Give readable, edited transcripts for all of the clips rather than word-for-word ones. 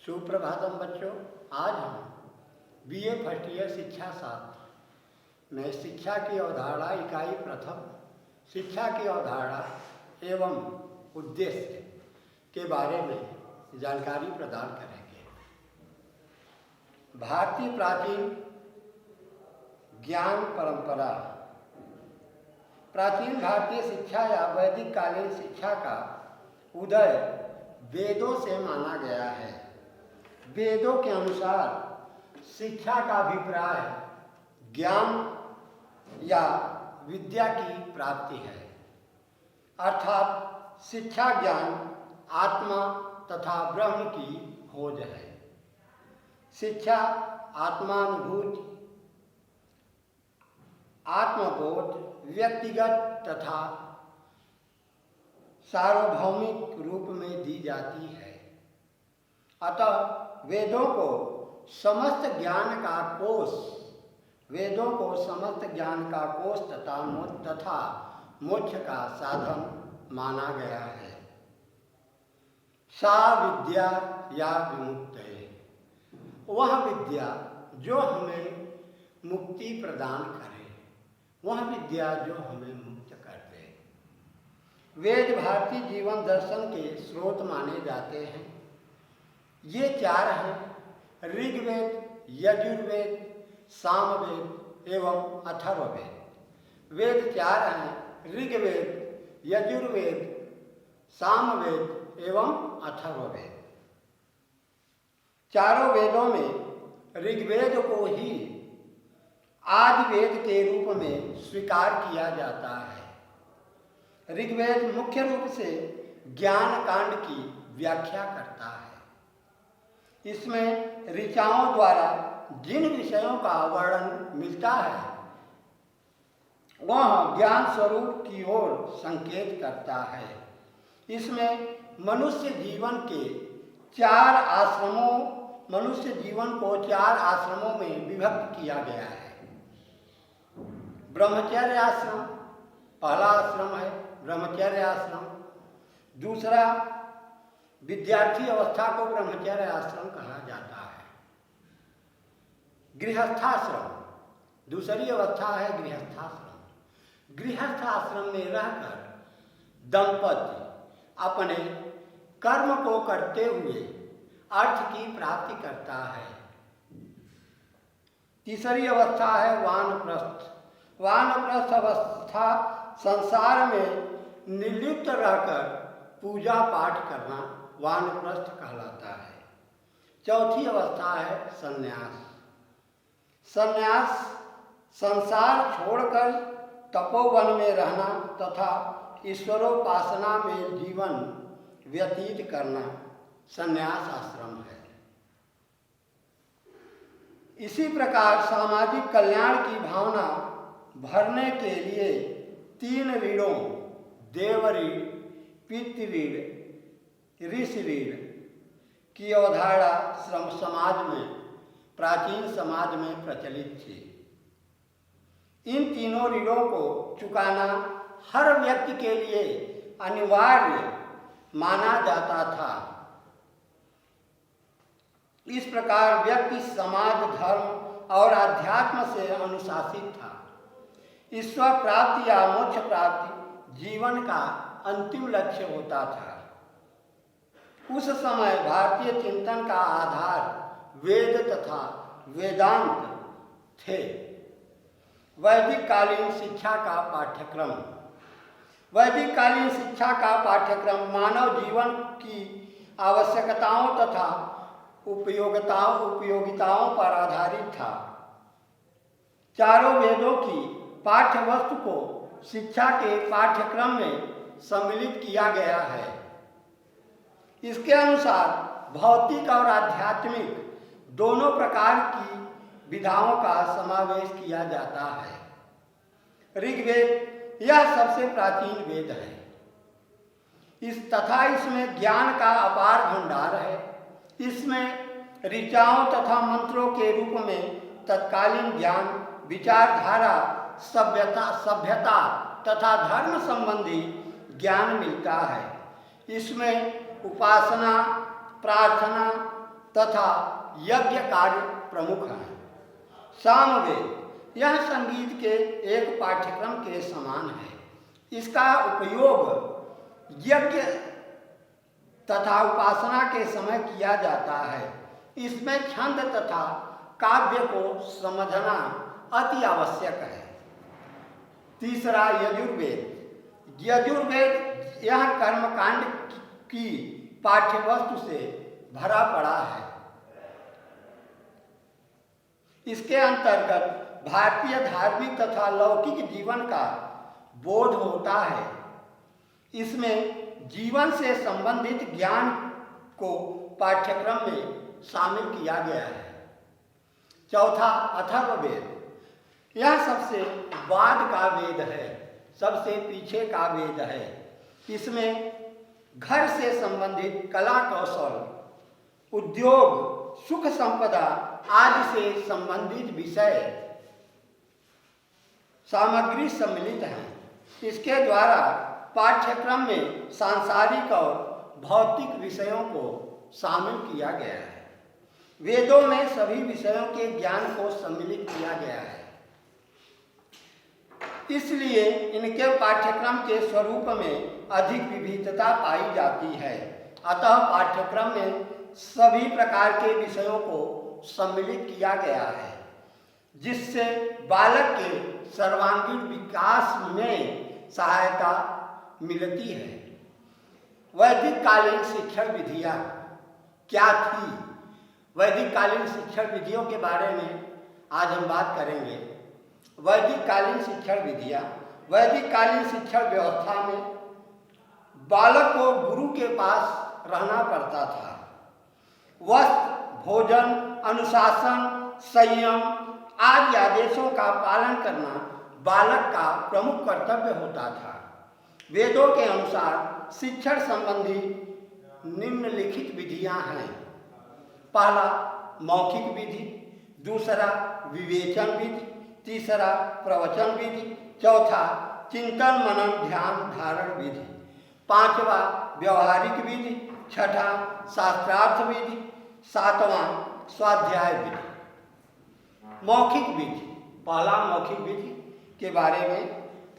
सुप्रभातम बच्चों। आज हम बीए फर्स्ट ईयर शिक्षा शास्त्र में शिक्षा की अवधारणा इकाई प्रथम शिक्षा की अवधारणा एवं उद्देश्य के बारे में जानकारी प्रदान करेंगे। भारतीय प्राचीन ज्ञान परंपरा। प्राचीन भारतीय शिक्षा या वैदिक कालीन शिक्षा का उदय वेदों से माना गया है। वेदों के अनुसार शिक्षा का अभिप्राय ज्ञान या विद्या की प्राप्ति है, अर्थात शिक्षा ज्ञान आत्मा तथा ब्रह्म की खोज है। शिक्षा आत्मानुभूति, आत्मबोध व्यक्तिगत तथा सार्वभौमिक रूप में दी जाती है। अतः वेदों को समस्त ज्ञान का कोष तथा मोक्ष का साधन माना गया है। सा विद्या या विमुक्तये, वह विद्या जो हमें मुक्ति प्रदान करे, वह विद्या जो हमें मुक्त कर दे। वेद भारतीय जीवन दर्शन के स्रोत माने जाते हैं। ये चार हैं: ऋग्वेद, यजुर्वेद, सामवेद एवं अथर्ववेद। वेद चार हैं: ऋग्वेद, यजुर्वेद, सामवेद एवं अथर्ववेद। चारों वेदों में ऋग्वेद को ही आदि वेद के रूप में स्वीकार किया जाता है। ऋग्वेद मुख्य रूप से ज्ञान कांड की व्याख्या करता है। इसमें ऋचाओं द्वारा जिन विषयों का वर्णन मिलता है वह ज्ञान स्वरूप की ओर संकेत करता है। इसमें मनुष्य जीवन को चार आश्रमों में विभक्त किया गया है। ब्रह्मचर्य आश्रम पहला आश्रम है, ब्रह्मचर्य आश्रम। दूसरा, विद्यार्थी अवस्था को ब्रह्मचर्य आश्रम कहा जाता है। गृहस्थाश्रम दूसरी अवस्था है, गृहस्थाश्रम। गृहस्थ आश्रम में रहकर दंपति अपने कर्म को करते हुए अर्थ की प्राप्ति करता है। तीसरी अवस्था है वानप्रस्थ। वानप्रस्थ अवस्था संसार में निर्लिप्त रहकर पूजा पाठ करना वानप्रस्थ कहलाता है। चौथी अवस्था है संन्यास। संन्यास संसार छोड़कर तपोवन में रहना तथा ईश्वरोपासना में जीवन व्यतीत करना संन्यास आश्रम है। इसी प्रकार सामाजिक कल्याण की भावना भरने के लिए तीन ऋणों देव ऋण, पितृ ऋण, ऋषि ऋण की अवधारणा प्राचीन समाज में प्रचलित थी। इन तीनों ऋणों को चुकाना हर व्यक्ति के लिए अनिवार्य माना जाता था। इस प्रकार व्यक्ति समाज, धर्म और अध्यात्म से अनुशासित था। ईश्वर प्राप्ति या मोक्ष प्राप्ति जीवन का अंतिम लक्ष्य होता था। उस समय भारतीय चिंतन का आधार वेद तथा वेदांत थे। वैदिक कालीन शिक्षा का पाठ्यक्रम। वैदिक कालीन शिक्षा का पाठ्यक्रम मानव जीवन की आवश्यकताओं तथा उपयोगिताओं पर आधारित था। चारों वेदों की पाठ्य वस्तु को शिक्षा के पाठ्यक्रम में सम्मिलित किया गया है। इसके अनुसार भौतिक और आध्यात्मिक दोनों प्रकार की विधाओं का समावेश किया जाता है। ऋग्वेद यह सबसे प्राचीन वेद है। इसमें ज्ञान का अपार भंडार है। इसमें ऋचाओं तथा मंत्रों के रूप में तत्कालीन ज्ञान, विचारधारा, सभ्यता तथा धर्म संबंधी ज्ञान मिलता है। इसमें उपासना, प्रार्थना, तथा यज्ञ कार्य प्रमुख हैं। सामवेद यह संगीत के एक पाठ्यक्रम के समान है। इसका उपयोग यज्ञ तथा उपासना के समय किया जाता है। इसमें छंद तथा काव्य को समझना अति आवश्यक है। तीसरा, यजुर्वेद। यजुर्वेद यह कर्मकांड की पाठ्यवस्तु से भरा पड़ा है। इसके अंतर्गत भारतीय धार्मिक तथा लौकिक जीवन का बोध होता है। इसमें जीवन से संबंधित ज्ञान को पाठ्यक्रम में शामिल किया गया है। चौथा, अथर्ववेद। यह सबसे बाद का वेद है, सबसे पीछे का वेद है। इसमें घर से संबंधित कला कौशल, उद्योग, सुख संपदा आदि से संबंधित विषय सामग्री सम्मिलित हैं। इसके द्वारा पाठ्यक्रम में सांसारिक और भौतिक विषयों को शामिल किया गया है। वेदों में सभी विषयों के ज्ञान को सम्मिलित किया गया है। इसलिए इनके पाठ्यक्रम के स्वरूप में अधिक विविधता पाई जाती है। अतः पाठ्यक्रम में सभी प्रकार के विषयों को सम्मिलित किया गया है, जिससे बालक के सर्वांगीण विकास में सहायता मिलती है। वैदिक कालीन शिक्षण विधियाँ क्या थी? वैदिक कालीन शिक्षण विधियों के बारे में आज हम बात करेंगे। वैदिक कालीन शिक्षण विधियाँ। वैदिक कालीन शिक्षण व्यवस्था में बालक को गुरु के पास रहना पड़ता था। वस्त्र, भोजन, अनुशासन, संयम आदि आदेशों का पालन करना बालक का प्रमुख कर्तव्य होता था। वेदों के अनुसार शिक्षण संबंधी निम्नलिखित विधियां हैं। पहला, मौखिक विधि। दूसरा, विवेचन विधि। तीसरा, प्रवचन विधि। चौथा, चिंतन मनन ध्यान धारण विधि। पांचवा, व्यवहारिक विधि। छठा, शास्त्रार्थ विधि। सातवां, स्वाध्याय विधि। मौखिक विधि। पहला, मौखिक विधि के बारे में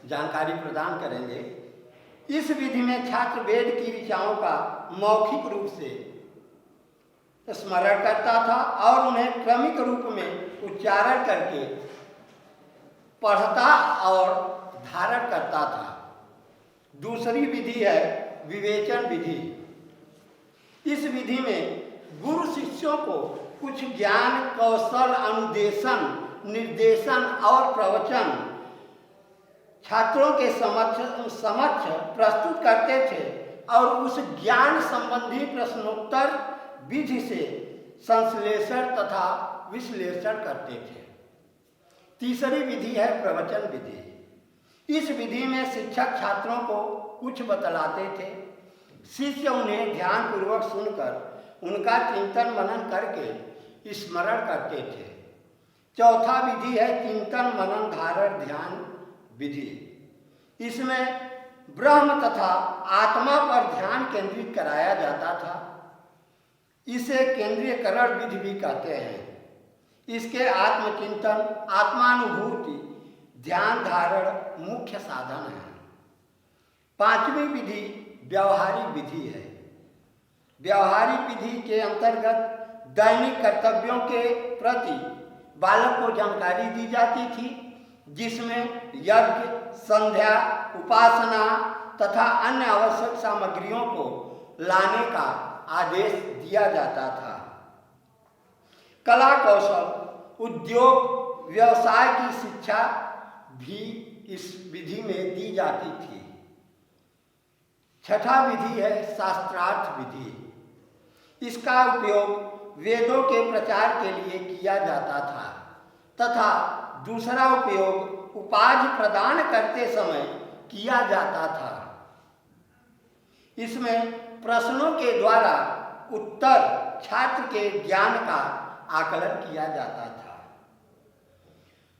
जानकारी प्रदान करेंगे। इस विधि में छात्र वेद की ऋचाओं का मौखिक रूप से स्मरण करता था और उन्हें क्रमिक रूप में उच्चारण करके पढ़ता और धारण करता था। दूसरी विधि है विवेचन विधि। इस विधि में गुरु शिष्यों को कुछ ज्ञान, कौशल, अनुदेशन, निर्देशन और प्रवचन छात्रों के समक्ष प्रस्तुत करते थे और उस ज्ञान संबंधी प्रश्नोत्तर विधि से संश्लेषण तथा विश्लेषण करते थे। तीसरी विधि है प्रवचन विधि। इस विधि में शिक्षक छात्रों को कुछ बतलाते थे। शिष्य उन्हें ध्यानपूर्वक सुनकर उनका चिंतन मनन करके स्मरण करते थे। चौथा विधि है चिंतन मनन धारण ध्यान विधि। इसमें ब्रह्म तथा आत्मा पर ध्यान केंद्रित कराया जाता था। इसे केंद्रीयकरण विधि भी कहते हैं। इसके आत्मचिंतन, आत्मानुभूति, ध्यान धारण मुख्य साधन है। पांचवी विधि व्यावहारिक विधि है। व्यावहारिक विधि के अंतर्गत दैनिक कर्तव्यों के प्रति बालक को जानकारी दी जाती थी, जिसमें यज्ञ, संध्या, उपासना तथा अन्य आवश्यक सामग्रियों को लाने का आदेश दिया जाता था। कला कौशल, उद्योग, व्यवसाय की शिक्षा भी इस विधि में दी जाती थी। छठा विधि है शास्त्रार्थ विधि। इसका उपयोग वेदों के प्रचार के लिए किया जाता था तथा दूसरा उपयोग उपाधि प्रदान करते समय किया जाता था। इसमें प्रश्नों के द्वारा उत्तर छात्र के ज्ञान का आकलन किया जाता था।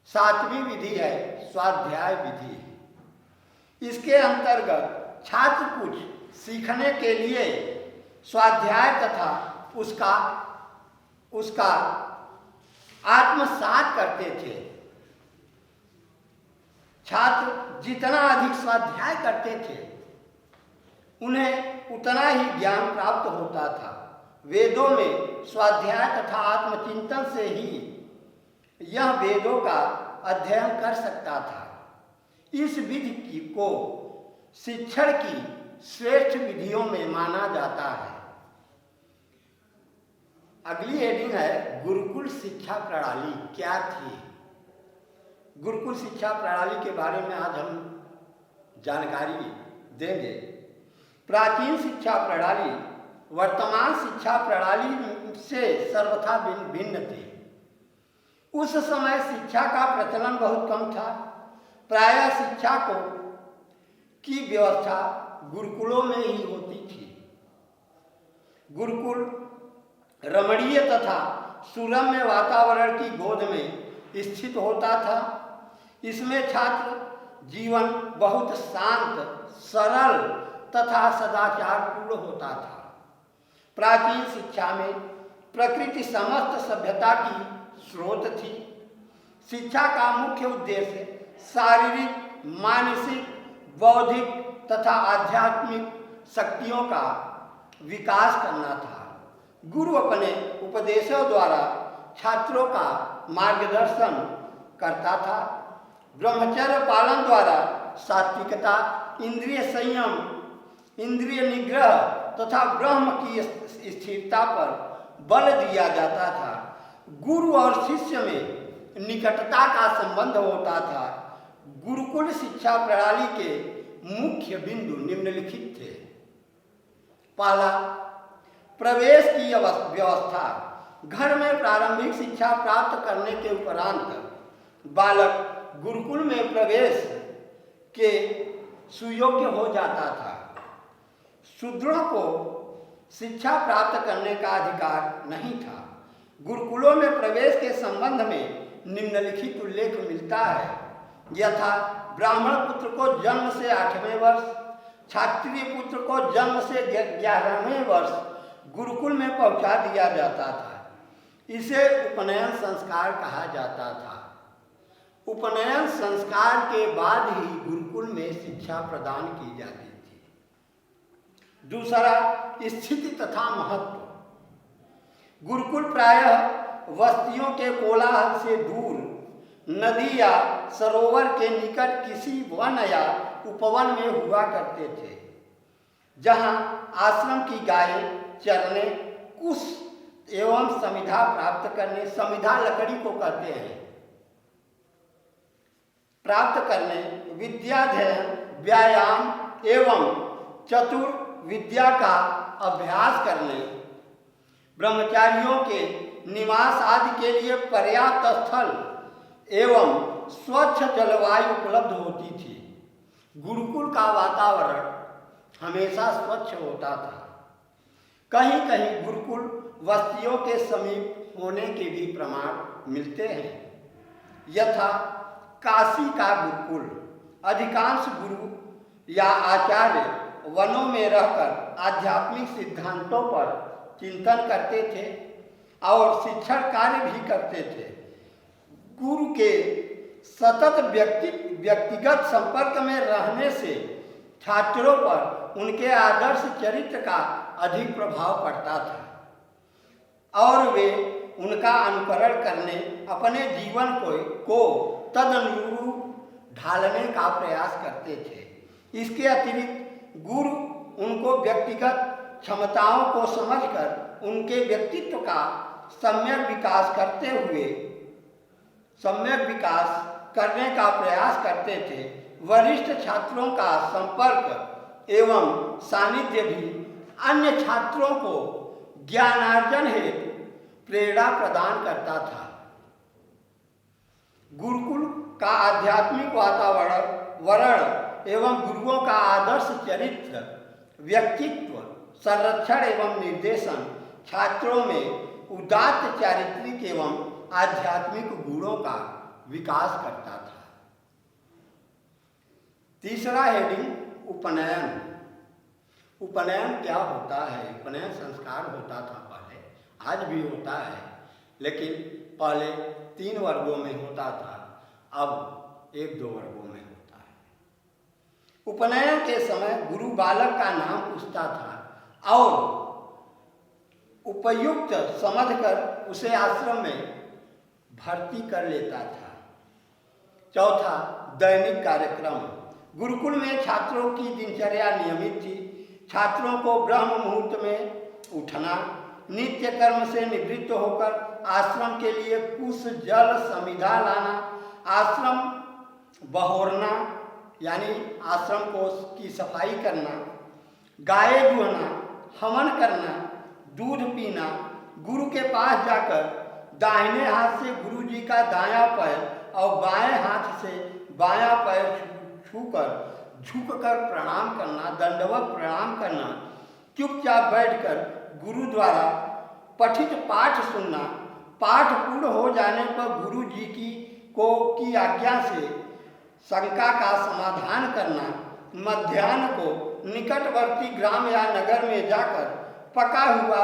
सातवीं विधि है स्वाध्याय विधि। इसके अंतर्गत छात्र कुछ सीखने के लिए स्वाध्याय तथा उसका उसका आत्मसात करते थे। छात्र जितना अधिक स्वाध्याय करते थे उन्हें उतना ही ज्ञान प्राप्त होता था। वेदों में स्वाध्याय तथा आत्मचिंतन से ही यह वेदों का अध्ययन कर सकता था। इस विधि को शिक्षण की श्रेष्ठ विधियों में माना जाता है। अगली हेडिंग है गुरुकुल शिक्षा प्रणाली क्या थी। गुरुकुल शिक्षा प्रणाली के बारे में आज हम जानकारी देंगे। प्राचीन शिक्षा प्रणाली वर्तमान शिक्षा प्रणाली से सर्वथा भिन्न थी। उस समय शिक्षा का प्रचलन बहुत कम था। प्रायः शिक्षा की व्यवस्था गुरुकुलों में ही होती थी। गुरुकुल रमणीय तथा सुरम्य वातावरण की गोद में स्थित होता था। इसमें छात्र जीवन बहुत शांत, सरल तथा सदाचारपूर्ण होता था। प्राचीन शिक्षा में प्रकृति समस्त सभ्यता की स्रोत थी। शिक्षा का मुख्य उद्देश्य शारीरिक, मानसिक, बौद्धिक तथा आध्यात्मिक शक्तियों का विकास करना था। गुरु अपने उपदेशों द्वारा छात्रों का मार्गदर्शन करता था। ब्रह्मचर्य पालन द्वारा सात्विकता, इंद्रिय संयम, इंद्रिय निग्रह तथा ब्रह्म की स्थिरता पर बल दिया जाता था। गुरु और शिष्य में निकटता का संबंध होता था। गुरुकुल शिक्षा प्रणाली के मुख्य बिंदु निम्नलिखित थे। पहला, प्रवेश की व्यवस्था। घर में प्रारंभिक शिक्षा प्राप्त करने के उपरांत बालक गुरुकुल में प्रवेश के सुयोग्य हो जाता था। शूद्रों को शिक्षा प्राप्त करने का अधिकार नहीं था। गुरुकुलों में प्रवेश के संबंध में निम्नलिखित उल्लेख मिलता है। यथा ब्राह्मण पुत्र को जन्म से 8वें वर्ष, क्षत्रिय पुत्र को जन्म से 11वें वर्ष गुरुकुल में पहुंचा दिया जाता था। इसे उपनयन संस्कार कहा जाता था। उपनयन संस्कार के बाद ही गुरुकुल में शिक्षा प्रदान की जाती थी। दूसरा, स्थिति तथा महत्व। गुरुकुल प्रायः बस्तियों के कोलाहल से दूर नदी या सरोवर के निकट किसी वन या उपवन में हुआ करते थे, जहां आश्रम की गायें चरने, कुश एवं समिधा प्राप्त करने, समिधा लकड़ी को कहते हैं, प्राप्त करने, विद्याध्ययन, व्यायाम एवं चतुर्विद्या का अभ्यास करने, ब्रह्मचारियों के निवास आदि के लिए पर्याप्त स्थल एवं स्वच्छ जलवायु उपलब्ध होती थी। गुरुकुल का वातावरण हमेशा स्वच्छ होता था। कहीं कहीं गुरुकुल बस्तियों के समीप होने के भी प्रमाण मिलते हैं। यथा काशी का गुरुकुल। अधिकांश गुरु या आचार्य वनों में रहकर आध्यात्मिक सिद्धांतों पर चिंतन करते थे और शिक्षण कार्य भी करते थे। गुरु के सतत व्यक्तिगत संपर्क में रहने से छात्रों पर उनके आदर्श चरित्र का अधिक प्रभाव पड़ता था और वे उनका अनुकरण करने, अपने जीवन को तदनुरूप ढालने का प्रयास करते थे। इसके अतिरिक्त गुरु उनको व्यक्तिगत क्षमताओं को समझकर उनके व्यक्तित्व का सम्यक विकास करने का प्रयास करते थे। वरिष्ठ छात्रों का संपर्क एवं सानिध्य भी अन्य छात्रों को ज्ञानार्जन हेतु प्रेरणा प्रदान करता था। गुरुकुल का आध्यात्मिक वातावरण एवं गुरुओं का आदर्श चरित्र, व्यक्तित्व संरक्षण एवं निर्देशन छात्रों में उदात्त चारित्रिक एवं आध्यात्मिक गुणों का विकास करता था। तीसरा हेडिंग उपनयन। उपनयन क्या होता है? उपनयन संस्कार होता था पहले, आज भी होता है। लेकिन पहले 3 वर्गों में होता था, अब 1-2 वर्गों में होता है। उपनयन के समय गुरु बालक का नाम पूछता था और उपयुक्त समझकर उसे आश्रम में भर्ती कर लेता था। चौथा, दैनिक कार्यक्रम। गुरुकुल में छात्रों की दिनचर्या नियमित थी। छात्रों को ब्रह्म मुहूर्त में उठना, नित्य कर्म से निवृत्त होकर आश्रम के लिए कुश जल समिधा लाना, आश्रम बहोरना यानी आश्रम को की सफाई करना, गाय दुहना, हवन करना, दूध पीना, गुरु के पास जाकर दाहिने हाथ से गुरु जी का दायां पैर और बाएं हाथ से बायां पैर छूकर झुककर प्रणाम करना, दंडवत प्रणाम करना, चुपचाप बैठकर गुरु द्वारा पठित पाठ सुनना, पाठ पूर्ण हो जाने पर गुरु जी की आज्ञा से शंका का समाधान करना, मध्याह्न को निकटवर्ती ग्राम या नगर में जाकर पका हुआ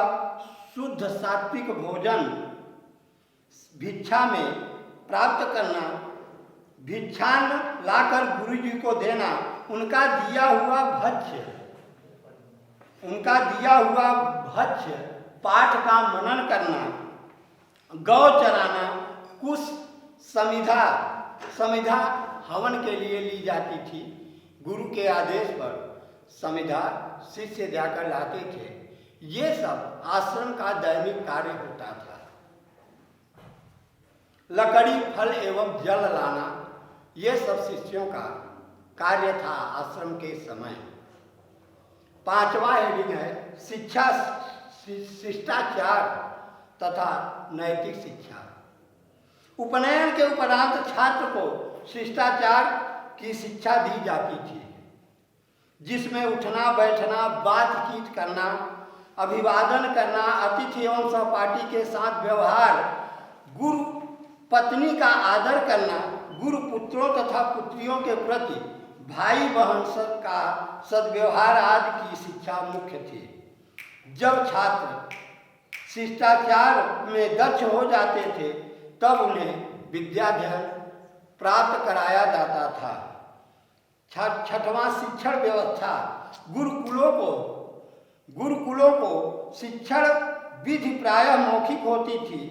शुद्ध सात्विक भोजन भिक्षा में प्राप्त करना, भिक्षान्न लाकर गुरु जी को देना, उनका दिया हुआ भक्ष्य पाठ का मनन करना, गौ चराना, कुश समिधा हवन के लिए ली जाती थी। गुरु के आदेश पर समिधा शिष्य जाकर लाते थे। ये सब आश्रम का दैनिक कार्य होता था। लकड़ी, फल एवं जल लाना, ये सब शिष्यों का कार्य था आश्रम के समय। 5वां हेडिंग है शिष्टाचार तथा नैतिक शिक्षा। उपनयन के उपरांत छात्र को शिष्टाचार की शिक्षा दी जाती थी, जिसमें उठना बैठना, बातचीत करना, अभिवादन करना, अतिथि एवं सहपाठी के साथ व्यवहार, गुरु पत्नी का आदर करना, गुरु पुत्रों तथा पुत्रियों के प्रति भाई बहन का सद्व्यवहार आदि की शिक्षा मुख्य थी। जब छात्र शिष्टाचार में दक्ष हो जाते थे तब उन्हें विद्याध्ययन प्राप्त कराया जाता था। 6वां शिक्षण व्यवस्था। गुरुकुलों को शिक्षण विधि प्रायः मौखिक होती थी।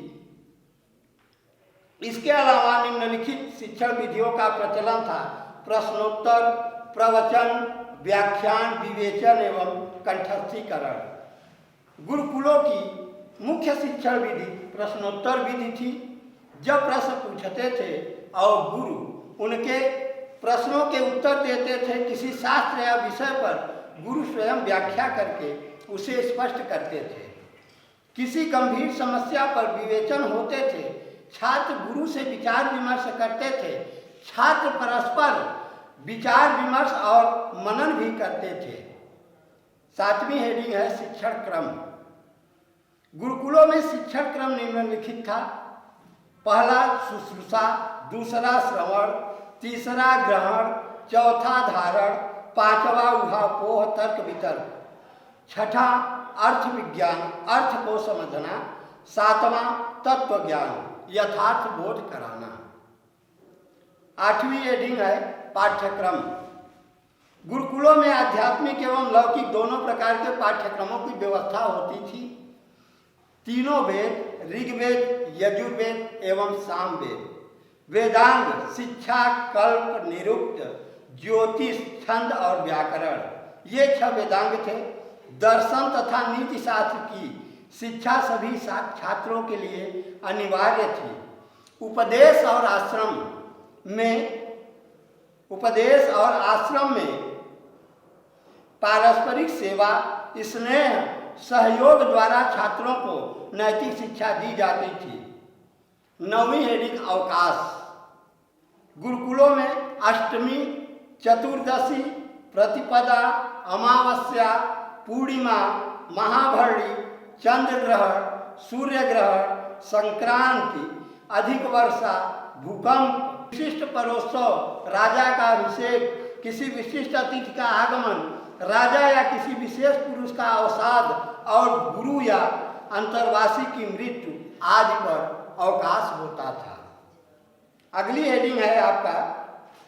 इसके अलावा निम्नलिखित शिक्षण विधियों का प्रचलन था: प्रश्नोत्तर, प्रवचन, व्याख्यान, विवेचन एवं कंठस्थीकरण। गुरुकुलों की मुख्य शिक्षण विधि प्रश्नोत्तर विधि थी। जब प्रश्न पूछते थे और गुरु उनके प्रश्नों के उत्तर देते थे, किसी शास्त्र या विषय पर गुरु स्वयं व्याख्या करके उसे स्पष्ट करते थे। किसी गंभीर समस्या पर विवेचन होते थे, छात्र गुरु से विचार विमर्श करते थे, छात्र परस्पर विचार विमर्श और मनन भी करते थे। 7वीं हेडिंग है शिक्षण क्रम। गुरुकुलों में शिक्षण क्रम निम्नलिखित था: पहला शुश्रूषा, दूसरा श्रवण, तीसरा ग्रहण, चौथा धारण, 5वां ऊहापोह तर्क वितर्क, 6ठा अर्थ विज्ञान, अर्थ को समझना, 7वां तत्व ज्ञान, यथार्थ बोध कराना। 8वीं हेडिंग है पाठ्यक्रम। गुरुकुलों में आध्यात्मिक एवं लौकिक दोनों प्रकार के पाठ्यक्रमों की व्यवस्था होती थी। तीनों वेद, ऋग्वेद, यजुर्वेद एवं सामवेद, वेदांग, शिक्षा, कल्प, निरुक्त, ज्योतिष, छंद और व्याकरण, ये 6 वेदांग थे। दर्शन तथा नीति शास्त्र की शिक्षा सभी छात्रों के लिए अनिवार्य थी। उपदेश और आश्रम में पारस्परिक सेवा, स्नेह, सहयोग द्वारा छात्रों को नैतिक शिक्षा दी जाती थी। 9वीं हेडिंग अवकाश। गुरुकुलों में अष्टमी, चतुर्दशी, प्रतिपदा, अमावस्या, पूर्णिमा, महाभरणी, चंद्र ग्रहण, सूर्य ग्रहण, संक्रांति, अधिक वर्षा, भूकंप, विशिष्ट परोत्सव, राजा का अभिषेक, किसी विशिष्ट अतिथि का आगमन, राजा या किसी विशेष पुरुष का अवसाद और गुरु या अंतर्वासी की मृत्यु आदि पर अवकाश होता था। अगली हेडिंग है आपका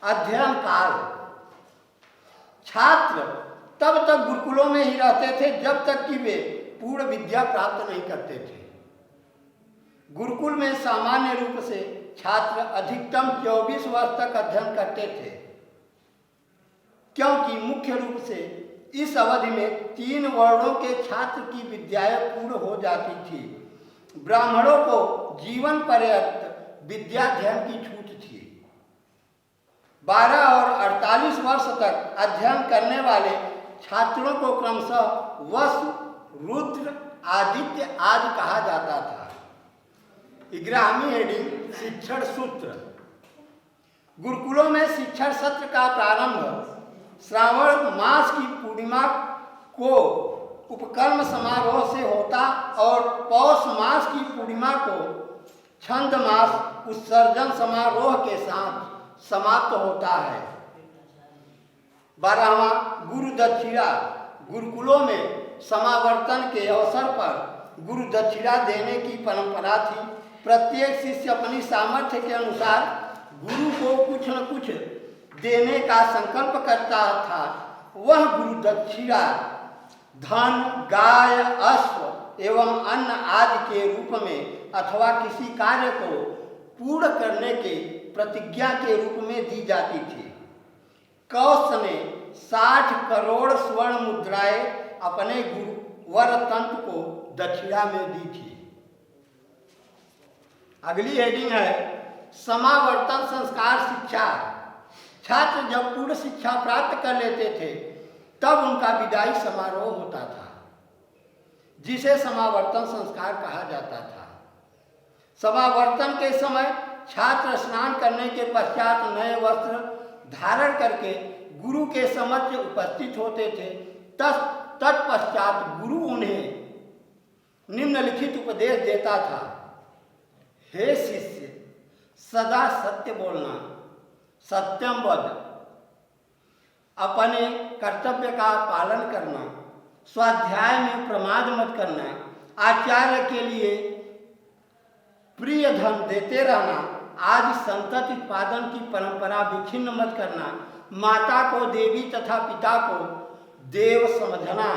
अध्ययन काल। छात्र तब तक गुरुकुलों में ही रहते थे जब तक कि वे पूर्ण विद्या प्राप्त नहीं करते थे। गुरुकुल में सामान्य रूप से छात्र अधिकतम 24 वर्ष तक अध्ययन करते थे, क्योंकि मुख्य रूप से इस अवधि में 3 वर्णों के छात्र की विद्याएं पूर्ण हो जाती थी। ब्राह्मणों को जीवन पर्यंत विद्याध्ययन की छूट थी। 12 और 48 वर्ष तक अध्ययन करने वाले छात्रों को क्रमशः वसु, रुद्र, आदित्य आदि कहा जाता था। 11वीं हेडिंग शिक्षण सूत्र। गुरुकुलों में शिक्षण सत्र का प्रारंभ श्रावण मास की पूर्णिमा को उपकर्म समारोह से होता और पौष मास की पूर्णिमा को छंद मास उत्सर्जन समारोह के साथ समाप्त होता है। 12वां गुरु दक्षिणा। गुरुकुलों में समावर्तन के अवसर पर गुरु दक्षिणा देने की परंपरा थी। प्रत्येक शिष्य अपनी सामर्थ्य के अनुसार गुरु को कुछ न कुछ देने का संकल्प करता था। वह गुरु दक्षिणा धन, गाय, अश्व एवं अन्न आदि के रूप में अथवा किसी कार्य को पूर्ण करने के प्रतिज्ञा के रूप में दी जाती थी। कौश ने 60 करोड़ स्वर्ण मुद्राएं अपने गुरु वरतंत्र को दक्षिणा में दी थी। अगली हेडिंग है समावर्तन संस्कार शिक्षा। छात्र जब पूर्ण शिक्षा प्राप्त कर लेते थे तब उनका विदाई समारोह होता था, जिसे समावर्तन संस्कार कहा जाता था। समावर्तन के समय छात्र स्नान करने के पश्चात नए वस्त्र धारण करके गुरु के समक्ष उपस्थित होते थे। तत्पश्चात गुरु उन्हें निम्नलिखित उपदेश देता था। हे शिष्य, सदा सत्य बोलना, सत्यम वद, अपने कर्तव्य का पालन करना, स्वाध्याय में प्रमाद मत करना, आचार्य के लिए प्रिय धन देते रहना, आदि संतति उत्पादन की परंपरा विच्छिन्न मत करना, माता को देवी तथा पिता को देव समझना,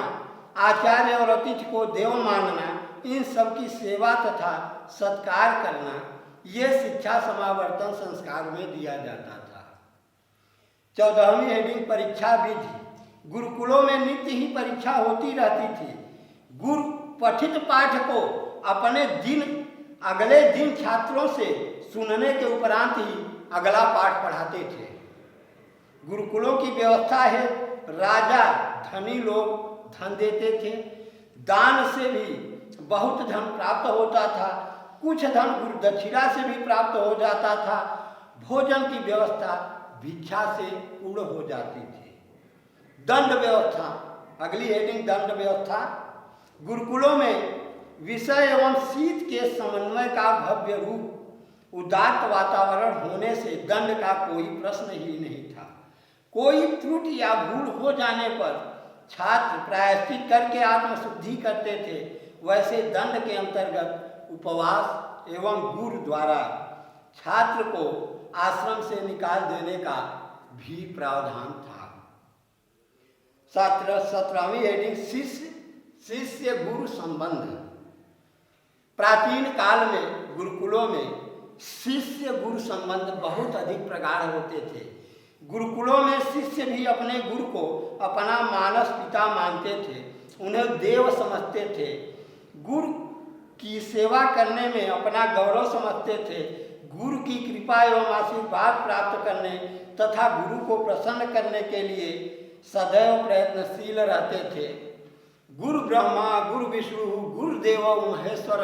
आचार्य और अतिथि को देव मानना, इन सब की सेवा तथा सत्कार करना, ये शिक्षा समावर्तन संस्कार में दिया जाता था। 14वीं हेडिंग परीक्षा विधि। गुरुकुलों में नित्य ही परीक्षा होती रहती थी। गुरु पठित पाठ को अगले दिन छात्रों से सुनने के उपरांत ही अगला पाठ पढ़ाते थे। गुरुकुलों की व्यवस्था है, राजा धनी लोग धन देते थे। दान से भी बहुत धन प्राप्त होता था। कुछ धन गुरु दक्षिणा से भी प्राप्त हो जाता था। भोजन की व्यवस्था भिक्षा से पूर्ण हो जाती थी। दंड व्यवस्था। अगली हेडिंग दंड व्यवस्था। गुरुकुलों में विषय एवं शीत के समन्वय का भव्य रूप उदात्त वातावरण होने से दंड का कोई प्रश्न ही नहीं था। कोई त्रुटि या भूल हो जाने पर छात्र प्रायश्चित करके आत्मशुद्धि करते थे। वैसे दंड के अंतर्गत उपवास एवं गुरु द्वारा छात्र को आश्रम से निकाल देने का भी प्रावधान था। 17वीं हेडिंग शिष्य गुरु संबंध। प्राचीन काल में गुरुकुलों में शिष्य गुरु संबंध बहुत अधिक प्रगाढ़ होते थे। गुरुकुलों में शिष्य भी अपने गुरु को अपना मानस पिता मानते थे, उन्हें देव समझते थे। गुरु की सेवा करने में अपना गौरव समझते थे। गुरु की कृपा एवं आशीर्वाद प्राप्त करने तथा गुरु को प्रसन्न करने के लिए सदैव प्रयत्नशील रहते थे। गुरु ब्रह्मा गुरु विष्णु गुरुदेव महेश्वर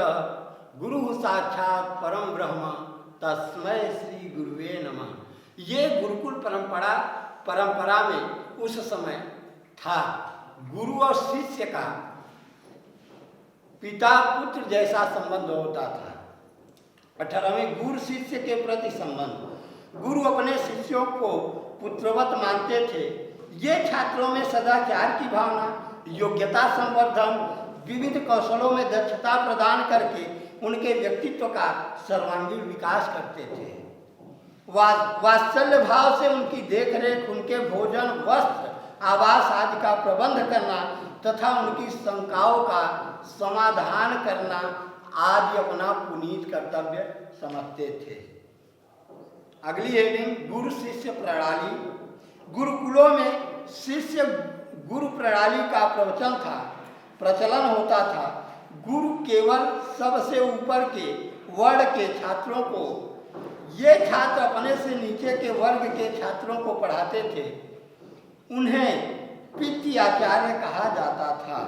गुरु साक्षात परम ब्रह्म तस्मै श्री गुरुवे नमः। ये गुरुकुल परंपरा में उस समय था। गुरु और शिष्य का पिता पुत्र जैसा संबंध होता था। 18वीं गुरु शिष्य के प्रति संबंध। गुरु अपने शिष्यों को पुत्रवत मानते थे। ये छात्रों में सदाचार की भावना, योग्यता संवर्धन, विविध कौशलों में दक्षता प्रदान करके उनके व्यक्तित्व का सर्वांगीण विकास करते थे। वात्सल्य भाव से उनकी देखरेख, उनके भोजन, वस्त्र, आवास आदि का प्रबंध करना तथा उनकी शंकाओं का समाधान करना आदि अपना पुनीत कर्तव्य समझते थे। अगली हेडिंग, गुरु शिष्य प्रणाली। गुरुकुलों में शिष्य गुरु प्रणाली का प्रचलन होता था। गुरु केवल सबसे ऊपर के वर्ण के छात्रों को, ये छात्र अपने से नीचे के वर्ग के छात्रों को पढ़ाते थे। उन्हें पितृ आचार्य कहा जाता था।